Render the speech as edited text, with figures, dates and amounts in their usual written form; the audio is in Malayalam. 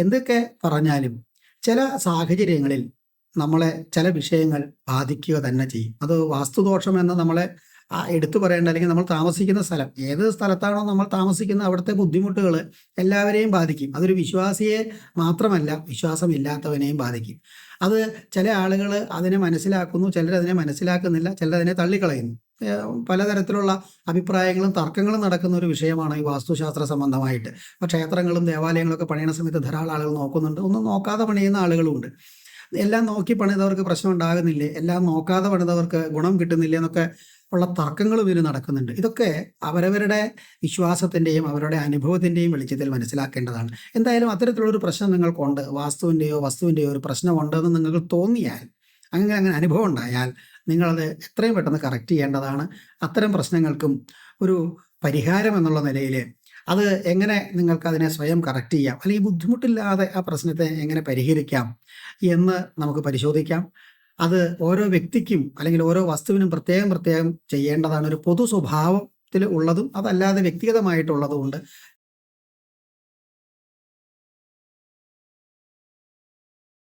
എന്തൊക്കെ പറഞ്ഞാലും ചില സാഹചര്യങ്ങളിൽ നമ്മളെ ചില വിഷയങ്ങൾ ബാധിക്കുക തന്നെ ചെയ്യും. അത് വാസ്തുദോഷം എന്ന് നമ്മളെ എടുത്തു പറയേണ്ട, അല്ലെങ്കിൽ നമ്മൾ താമസിക്കുന്ന സ്ഥലം, ഏത് സ്ഥലത്താണോ നമ്മൾ താമസിക്കുന്നത് അവിടുത്തെ ബുദ്ധിമുട്ടുകൾ എല്ലാവരെയും ബാധിക്കും. അതൊരു വിശ്വാസിയെ മാത്രമല്ല, വിശ്വാസമില്ലാത്തവനെയും ബാധിക്കും. അത് ചില ആളുകൾ അതിനെ മനസ്സിലാക്കുന്നു, ചിലരതിനെ മനസ്സിലാക്കുന്നില്ല, ചിലരതിനെ തള്ളിക്കളയുന്നു. പലതരത്തിലുള്ള അഭിപ്രായങ്ങളും തർക്കങ്ങളും നടക്കുന്ന ഒരു വിഷയമാണ് ഈ വാസ്തുശാസ്ത്ര സംബന്ധമായിട്ട്. ഇപ്പോൾ ക്ഷേത്രങ്ങളും ദേവാലയങ്ങളൊക്കെ പണിയുന്ന സമയത്ത് ധാരാളം ആളുകൾ നോക്കുന്നുണ്ട്, ഒന്നും നോക്കാതെ പണിയുന്ന ആളുകളുമുണ്ട്. എല്ലാം നോക്കി പണിതവർക്ക് പ്രശ്നം ഉണ്ടാകുന്നില്ലേ, എല്ലാം നോക്കാതെ പണിതവർക്ക് ഗുണം കിട്ടുന്നില്ലേ എന്നൊക്കെ ഉള്ള തർക്കങ്ങളും ഇതിൽ നടക്കുന്നുണ്ട്. ഇതൊക്കെ അവരവരുടെ വിശ്വാസത്തിൻ്റെയും അവരുടെ അനുഭവത്തിൻ്റെയും വെളിച്ചത്തിൽ മനസ്സിലാക്കേണ്ടതാണ്. എന്തായാലും അത്തരത്തിലുള്ളൊരു പ്രശ്നം നിങ്ങൾക്കുണ്ട്, വാസ്തുവിൻ്റെയോ വസ്തുവിൻ്റെയോ ഒരു പ്രശ്നമുണ്ടെന്ന് നിങ്ങൾക്ക് തോന്നിയാൽ, അങ്ങനെ അനുഭവം ഉണ്ടായാൽ, നിങ്ങളത് എത്രയും പെട്ടെന്ന് കറക്റ്റ് ചെയ്യേണ്ടതാണ്. അത്തരം പ്രശ്നങ്ങൾക്കും ഒരു പരിഹാരം എന്നുള്ള നിലയിൽ അത് എങ്ങനെ നിങ്ങൾക്കതിനെ സ്വയം കറക്റ്റ് ചെയ്യാം, അല്ലെങ്കിൽ ബുദ്ധിമുട്ടില്ലാതെ ആ പ്രശ്നത്തെ എങ്ങനെ പരിഹരിക്കാം എന്ന് നമുക്ക് പരിശോധിക്കാം. അത് ഓരോ വ്യക്തിക്കും അല്ലെങ്കിൽ ഓരോ വസ്തുവിനും പ്രത്യേകം ചെയ്യേണ്ടതാണ്. ഒരു പൊതു സ്വഭാവത്തിൽ ഉള്ളതും അതല്ലാതെ വ്യക്തിഗതമായിട്ടുള്ളതും ഉണ്ട്.